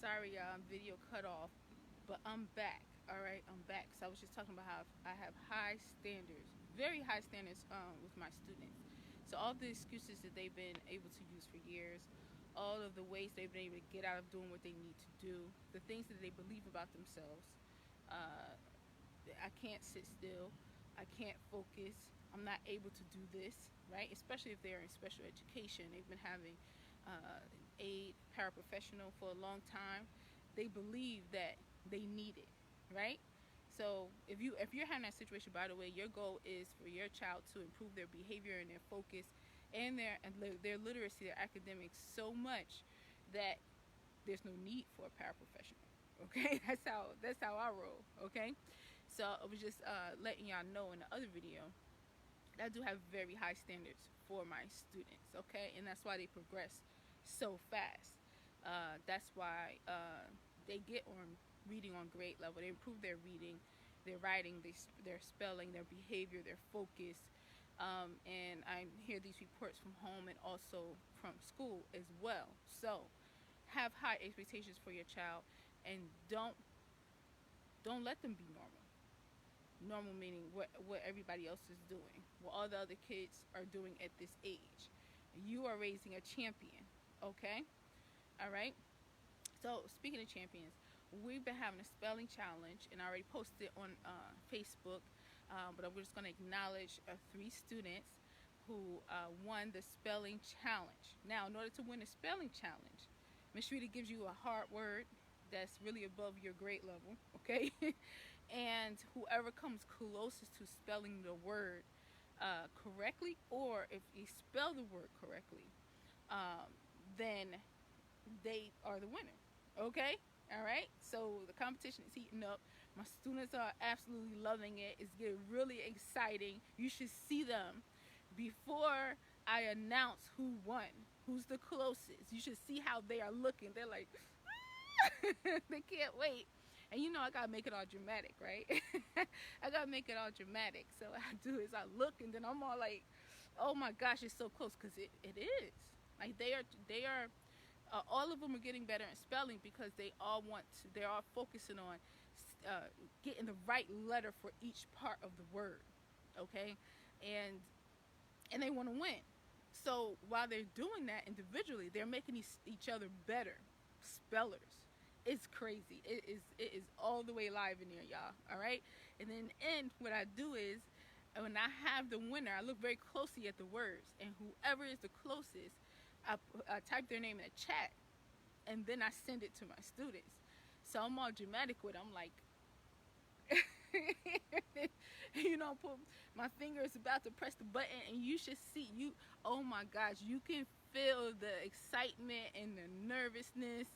sorry, video cut off, but I'm back. All right, I'm back. So I was just talking about how I have high standards, very high standards with my students. So all the excuses that they've been able to use for years, all of the ways they've been able to get out of doing what they need to do, the things that they believe about themselves. Uh, I can't sit still. I can't focus. I'm not able to do this, right? Especially if they're in special education. They've been having aid paraprofessional for a long time. They believe that they need it, right? So if you're having that situation, by the way, your goal is for your child to improve their behavior and their focus and their literacy, their academics so much that there's no need for a paraprofessional. Okay, that's how I roll. Okay, so I was just letting y'all know in the other video that I do have very high standards for my students. Okay, and that's why they progress so fast. That's why they get on reading on grade level. They improve their reading, their writing, their spelling, their behavior, their focus. And I hear these reports from home and also from school as well. So have high expectations for your child, and don't let them be normal. Normal meaning what everybody else is doing, what all the other kids are doing at this age. You are raising a champion. Okay, all right. So speaking of champions, we've been having a spelling challenge, and I already posted it on Facebook. But I'm just going to acknowledge 3 students who won the spelling challenge. Now, in order to win the spelling challenge, Miss Rita gives you a hard word that's really above your grade level, okay? And whoever comes closest to spelling the word correctly, or if you spell the word correctly, then they are the winner, okay? All right, so the competition is heating up. My students are absolutely loving it. It's getting really exciting. You should see them before I announce who won, who's the closest. You should see how they are looking. They're like, they can't wait. And you know I gotta make it all dramatic, right? I gotta make it all dramatic. So what I do is I look, and then I'm all like, oh my gosh, it's so close, because it is. Like they are all of them are getting better in spelling because they're all focusing on getting the right letter for each part of the word, okay? And they want to win. So while they're doing that individually, they're making each other better spellers. It's crazy. It is all the way live in there, y'all. All right. And then what I do is, when I have the winner, I look very closely at the words, and whoever is the closest, I type their name in the chat, and then I send it to my students. So I'm all dramatic with it. I'm like, put my finger is about to press the button, and you should see oh my gosh, you can feel the excitement and the nervousness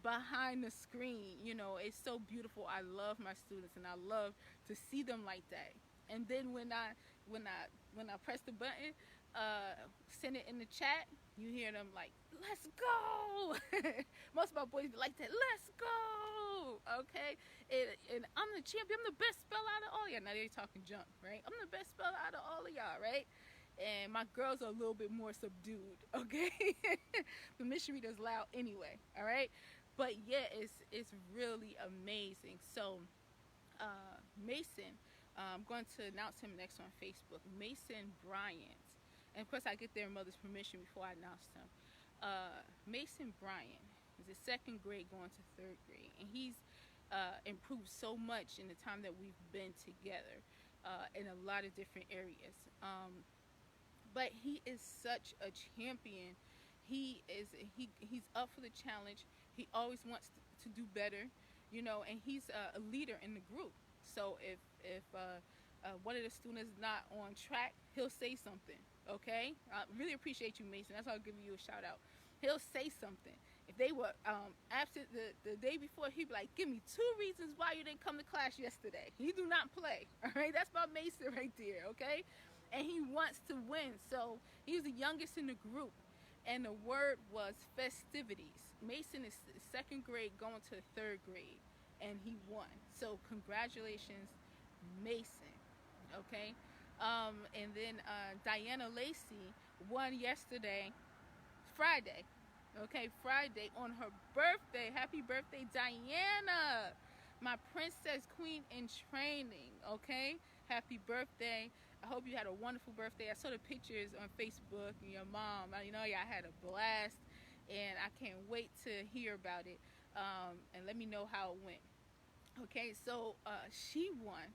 behind the screen. It's so beautiful. I love my students, and I love to see them like that. And then when I press the button, send it in the chat, you hear them like, let's go. Most of my boys be like that, let's go. Okay, and I'm the champion. I'm the best speller out of all y'all. Now they're talking junk, right? I'm the best speller out of all of y'all, right? And my girls are a little bit more subdued, okay? The missionary does loud anyway, all right? But yeah, it's really amazing. So Mason, I'm going to announce him next on Facebook. Mason Bryant. And of course I get their mother's permission before I announce him. Mason Bryant is in 2nd grade going to 3rd grade. And he's improved so much in the time that we've been together in a lot of different areas. But he is such a champion. He's up for the challenge. He always wants to do better, and he's a leader in the group. So if one of the students is not on track, he'll say something, okay? I really appreciate you, Mason. That's why I'll give you a shout out. He'll say something. If they were absent the day before, he'd be like, give me 2 reasons why you didn't come to class yesterday. He do not play, all right? That's my Mason right there, okay? And he wants to win. So he's the youngest in the group. And the word was festivities. Mason is 2nd grade going to 3rd grade. And he won. So congratulations, Mason. Okay? And then Diana Lacey won yesterday, Friday. Okay, Friday on her birthday. Happy birthday, Diana, my princess queen in training. Okay, happy birthday. I hope you had a wonderful birthday. I saw the pictures on Facebook and your mom. Y'all had a blast, and I can't wait to hear about it. And let me know how it went. Okay, so she won.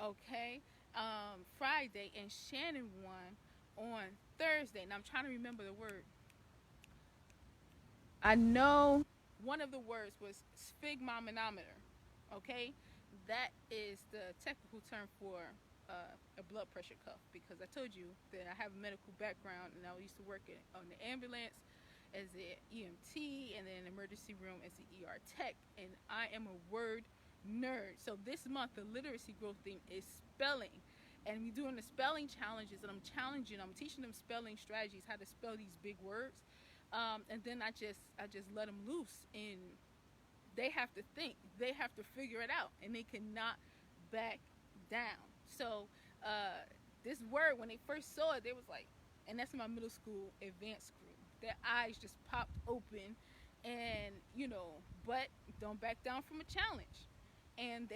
Okay, Friday, and Shannon won on Thursday. Now I'm trying to remember the word. I know one of the words was sphygmomanometer. Okay, that is the technical term for a blood pressure cuff, because I told you that I have a medical background and I used to work on the ambulance as an EMT and then emergency room as the ER tech, and I am a word nerd. So this month the literacy growth theme is spelling, and we're doing the spelling challenges, and I'm teaching them spelling strategies, how to spell these big words. And then I just let them loose, and they have to think, they have to figure it out, and they cannot back down. So this word, when they first saw it, they was like, and that's my middle school advanced group. Their eyes just popped open, and but don't back down from a challenge. And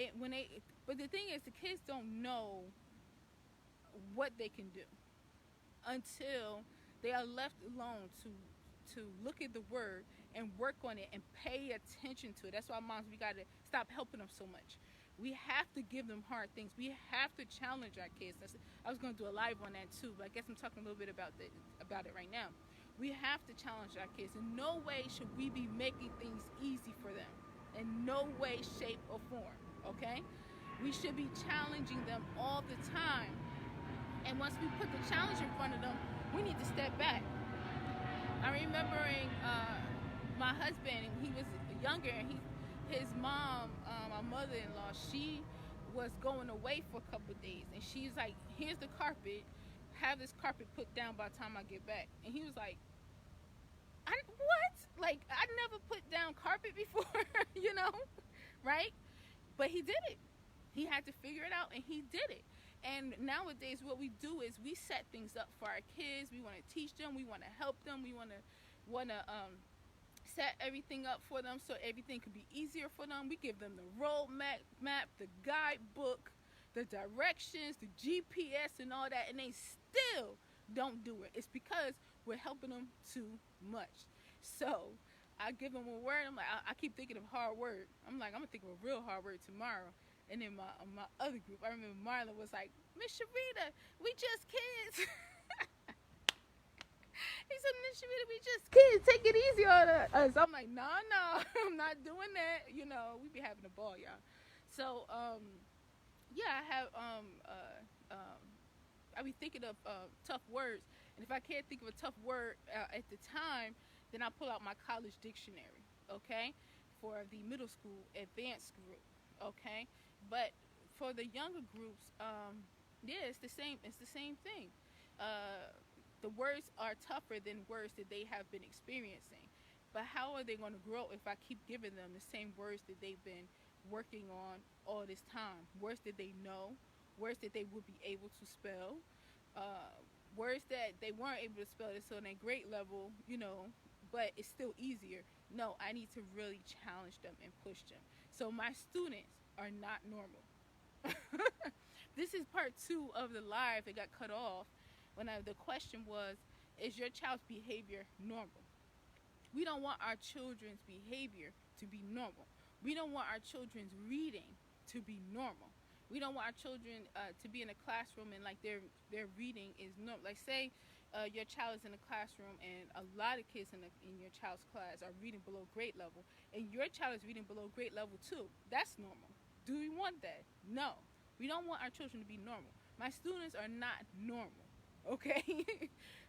but the thing is, the kids don't know what they can do until they are left alone to look at the word and work on it and pay attention to it. That's why moms, we got to stop helping them so much. We have to give them hard things. We have to challenge our kids. I was going to do a live on that too, but I guess I'm talking a little bit about it right now. We have to challenge our kids. In no way should we be making things easy for them. In no way, shape, or form. Okay? We should be challenging them all the time. And once we put the challenge in front of them, we need to step back. I'm remembering my husband, he was younger, and his mom, my mother-in-law, she was going away for a couple of days, and she's like, here's the carpet, have this carpet put down by the time I get back. And he was like, what? Like, I never put down carpet before, right? But he did it. He had to figure it out, and he did it. And nowadays, what we do is we set things up for our kids. We want to teach them. We want to help them. We want to set everything up for them so everything could be easier for them. We give them the road map, the guidebook, the directions, the GPS, and all that, and they still don't do it. It's because we're helping them too much. So I give them a word. I'm like, I keep thinking of hard word. I'm like, I'm gonna think of a real hard word tomorrow. And then my other group, I remember Marlon was like, Miss Sharita, we just kids. He said, Miss Sharita, we just kids. Take it easy on us. I'm like, no, I'm not doing that. We be having a ball, y'all. So, yeah, I be thinking of tough words. And if I can't think of a tough word at the time, then I pull out my college dictionary, okay, for the middle school advanced group, okay. But for the younger groups, yeah, it's the same. It's the same thing. The words are tougher than words that they have been experiencing. But how are they going to grow if I keep giving them the same words that they've been working on all this time? Words that they know, words that they would be able to spell, words that they weren't able to spell this on a grade level, but it's still easier. No, I need to really challenge them and push them. So my students are not normal. This is part 2 of the live that got cut off when the question was, is your child's behavior normal? We don't want our children's behavior to be normal. We don't want our children's reading to be normal. We don't want our children to be in a classroom and like their reading is normal. Like say your child is in a classroom and a lot of kids in your child's class are reading below grade level, and your child is reading below grade level too. That's normal. Do we want that? No. We don't want our children to be normal. My students are not normal. Okay?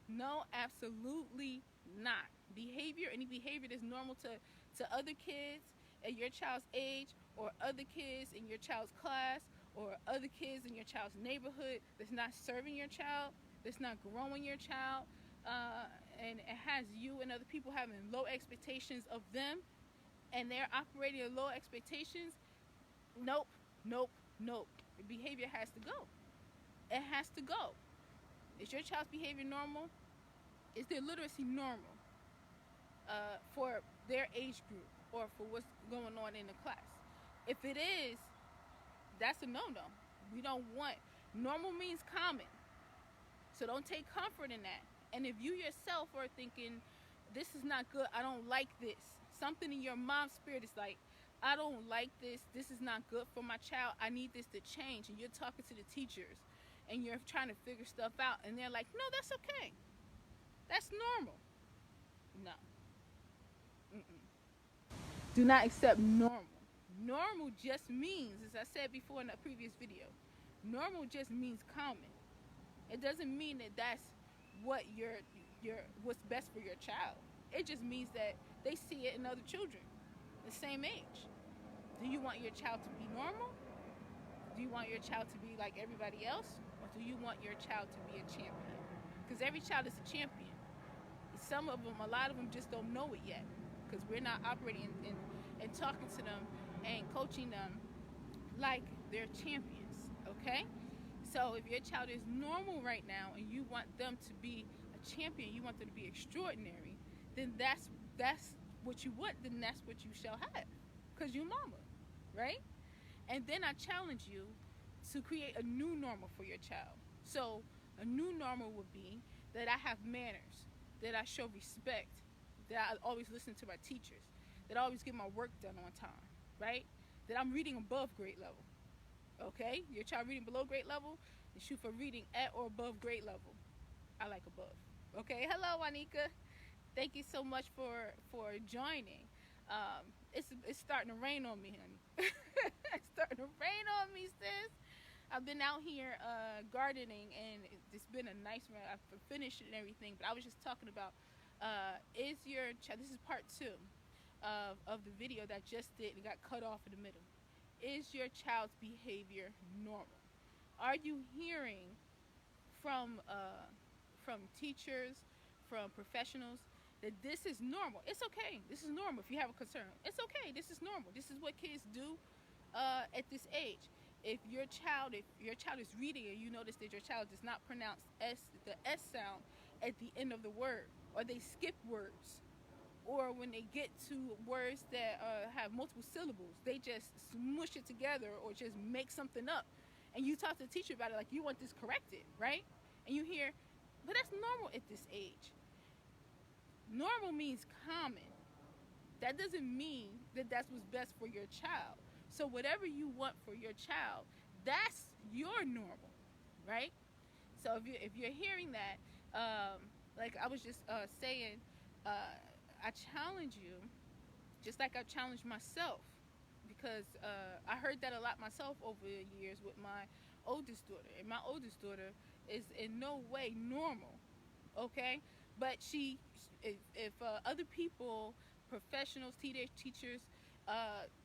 No, absolutely not. Any behavior that's normal to other kids at your child's age, or other kids in your child's class, or other kids in your child's neighborhood that's not serving your child, that's not growing your child, and it has you and other people having low expectations of them, and they're operating at low expectations. Nope. The behavior has to go. It has to go. Is your child's behavior normal? Is their literacy normal? for their age group or for what's going on in the class. If it is, that's a no-no. We don't want, normal means common. So don't take comfort in that. And if you yourself are thinking, this is not good, I don't like this, something in your mom's spirit is like, I don't like this, this is not good for my child, I need this to change. And you're talking to the teachers and you're trying to figure stuff out, and they're like, no, that's okay. That's normal. No. Mm-mm. Do not accept normal. Normal just means, as I said before in a previous video, normal just means common. It doesn't mean that that's what what's best for your child. It just means that they see it in other children the same age. Do you want your child to be normal? Do you want your child to be like everybody else? Or do you want your child to be a champion? Because every child is a champion. Some of them, a lot of them just don't know it yet, because we're not operating and talking to them and coaching them like they're champions, okay? So if your child is normal right now and you want them to be a champion, you want them to be extraordinary, then that's what you want, then that's what you shall have, because you mama, right? And then I challenge you to create a new normal for your child. So a new normal would be that I have manners, that I show respect, that I always listen to my teachers, that I always get my work done on time, right? That I'm reading above grade level, okay? Your child reading below grade level, you shoot for reading at or above grade level. I like above, okay? Hello, Anika. Thank you so much for joining. It's starting to rain on me, honey. It's starting to rain on me, sis. I've been out here gardening, and it's been a nice run. I've finished it and everything, but I was just talking about, is your child, this is part 2 of the video that I just did and got cut off in the middle. Is your child's behavior normal? Are you hearing from teachers, from professionals, that this is normal? It's okay. This is normal if you have a concern. It's okay. This is normal. This is what kids do at this age. If your child is reading and you notice that your child does not pronounce the S sound at the end of the word, or they skip words, or when they get to words that have multiple syllables, they just smush it together or just make something up, and you talk to the teacher about it like you want this corrected, right? And you hear, but that's normal at this age. Normal means common. That doesn't mean that that's what's best for your child. So whatever you want for your child, that's your normal, right? So if you're hearing that, like I was just saying, I challenge you, just like I challenged myself, because I heard that a lot myself over the years with my oldest daughter. And my oldest daughter is in no way normal, okay? But if other people, professionals, teachers,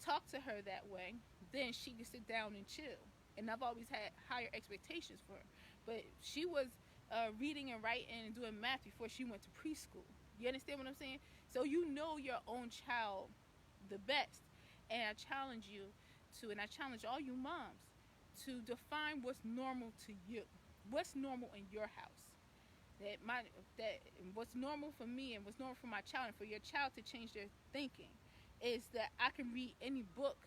talk to her that way, then she can sit down and chill. And I've always had higher expectations for her. But she was reading and writing and doing math before she went to preschool. You understand what I'm saying? So you know your own child the best. And I challenge you to, and I challenge all you moms, to define what's normal to you. What's normal in your house? That what's normal for me and what's normal for my child, and for your child to change their thinking, is that I can read any book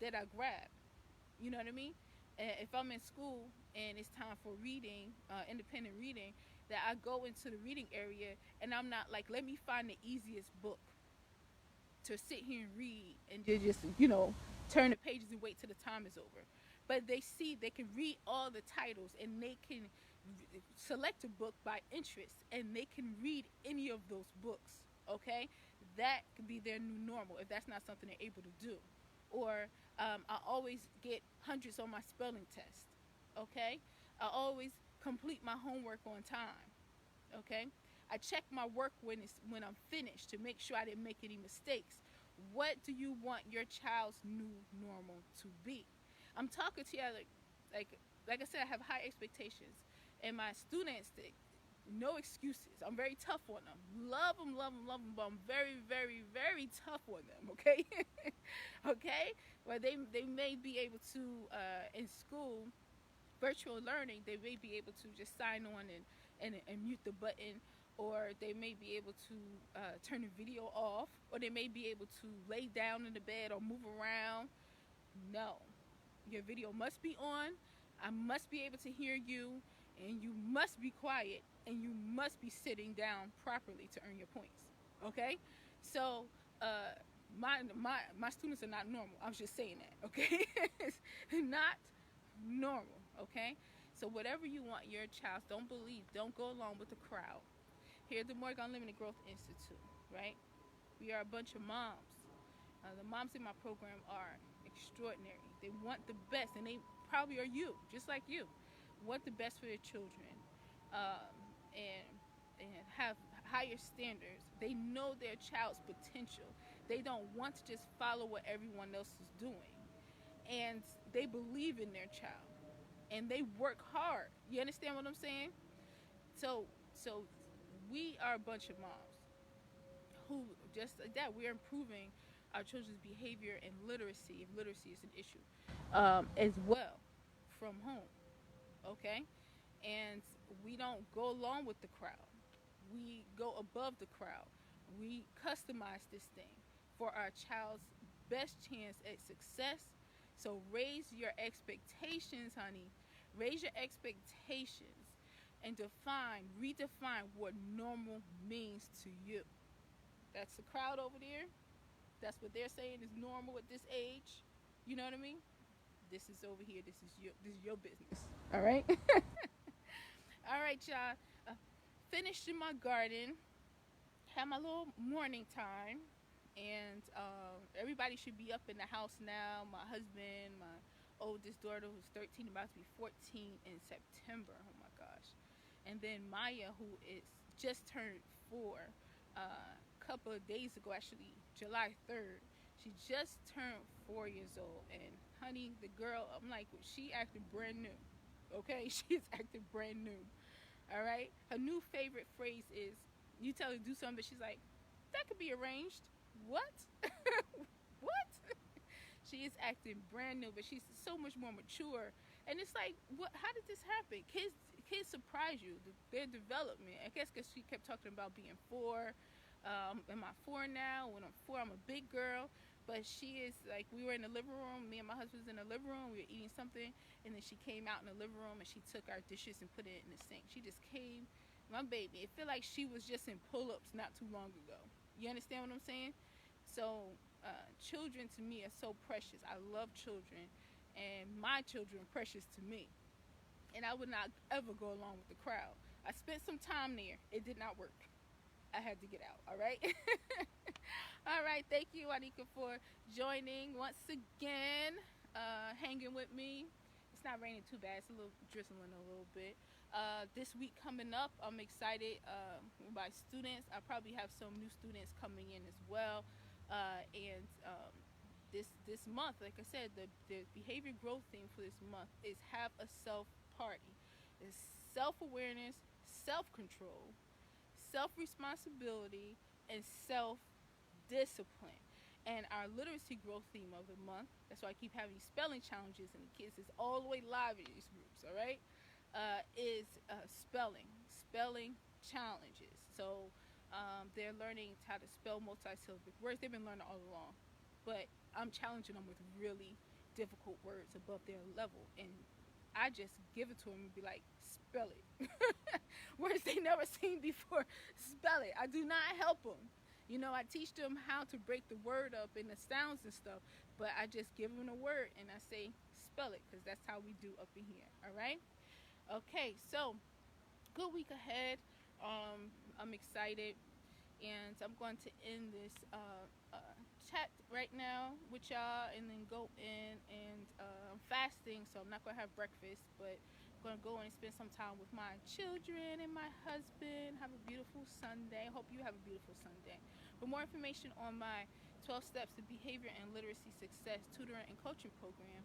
that I grab. You know what I mean? If I'm in school and it's time for reading, independent reading, that I go into the reading area and I'm not like, let me find the easiest book to sit here and read and just, turn the pages and wait till the time is over. But they can read all the titles, and they can select a book by interest, and they can read any of those books, okay? That could be their new normal if that's not something they're able to do. Or I always get hundreds on my spelling test, okay? I always complete my homework on time, okay? I check my work when I'm finished to make sure I didn't make any mistakes. What do you want your child's new normal to be? I'm talking to you like I said, I have high expectations. And my students, no excuses. I'm very tough on them. Love them, but I'm very, very, very tough on them, okay? Okay? Well, they may be able to, in school, virtual learning, they may be able to just sign on and mute the button or they may be able to turn the video off, or they may be able to lay down in the bed or move around. No, your video must be on. I must be able to hear you, and you must be quiet, and you must be sitting down properly to earn your points. Okay, so my students are not normal. I was just saying that. Okay, it's not normal. Okay, so whatever you want your child, don't go along with the crowd. Here at the Morgan Unlimited Growth Institute, right? We are a bunch of moms. The moms in my program are extraordinary. They want the best, and they probably are you, just like you, want the best for their children, um, and have higher standards. They know their child's potential. They don't want to just follow what everyone else is doing, and they believe in their child, and they work hard. You understand what I'm saying? So we are a bunch of moms who, just like that, we're improving our children's behavior and literacy, if literacy is an issue, as well, from home. Okay, and we don't go along with the crowd. We go above the crowd. We customize this thing for our child's best chance at success. So raise your expectations, honey. Raise your expectations and redefine what normal means to you. That's the crowd over there. That's what they're saying is normal at this age. You know what I mean? This is over here. This is your business. All right. All right, y'all. Finished in my garden. Had my little morning time, and everybody should be up in the house now. My husband, my oldest daughter, who's 13, about to be 14 in September. Oh my gosh. And then Maya, who is just turned 4. Couple of days ago, actually July 3rd, she just turned 4 years old, and honey, the girl, I'm like, she acted brand new. Okay, she's acting brand new. All right, her new favorite phrase is, you tell her to do something, she's like, that could be arranged. What? What? She is acting brand new, but she's so much more mature, and it's like, what? How did this happen? Kids surprise you, their development. I guess because she kept talking about being 4. Am I 4 now? When I'm 4, I'm a big girl. But she is like, we were in the living room. Me and my husband was in the living room. We were eating something. And then she came out in the living room and she took our dishes and put it in the sink. She just came. My baby, it felt like she was just in pull-ups not too long ago. You understand what I'm saying? So children to me are so precious. I love children. And my children are precious to me. And I would not ever go along with the crowd. I spent some time there. It did not work. I had to get out. All right. All right. Thank you, Anika, for joining once again, hanging with me. It's not raining too bad. It's a little drizzling a little bit. This week coming up, I'm excited by students. I probably have some new students coming in as well. And this month, like I said, the behavior growth theme for this month is have a self party. It's self-awareness, self-control, self-responsibility, and self-discipline. And our literacy growth theme of the month, that's why I keep having spelling challenges, and the kids is all the way live in these groups, all right, is spelling challenges. So they're learning how to spell multi-syllabic words. They've been learning all along, but I'm challenging them with really difficult words above their level, and I just give it to them and be like, spell it. Words they never seen before, spell it. I do not help them. You know, I teach them how to break the word up and the sounds and stuff, but I just give them a word and I say, spell it, because that's how we do up in here, all right? Okay, so good week ahead. I'm excited, and I'm going to end this chat right now with y'all and then go in, and I'm fasting, so I'm not going to have breakfast, but I'm going to go in and spend some time with my children and my husband. Have a beautiful Sunday. I hope you have a beautiful Sunday. For more information on my 12 Steps to Behavior and Literacy Success Tutoring and Coaching Program,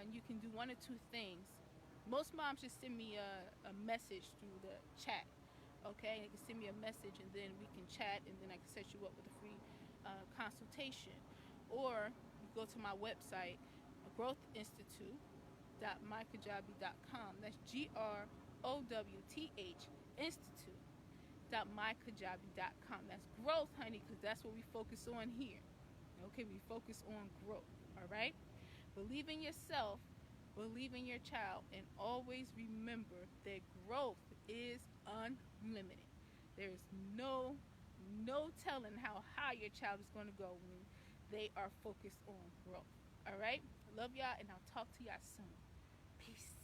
you can do one or two things. Most moms just send me a message through the chat. Okay, you can send me a message and then we can chat, and then I can set you up with a free consultation. Or you go to my website, growthinstitute.mykajabi.com. That's GROWTH Institute. growth.mykajabi.com. That's growth, honey, because that's what we focus on here. Okay, we focus on growth. All right. Believe in yourself, believe in your child, and always remember that growth is unlimited. There is no telling how high your child is going to go when they are focused on growth. All right. Love y'all, and I'll talk to y'all soon. Peace.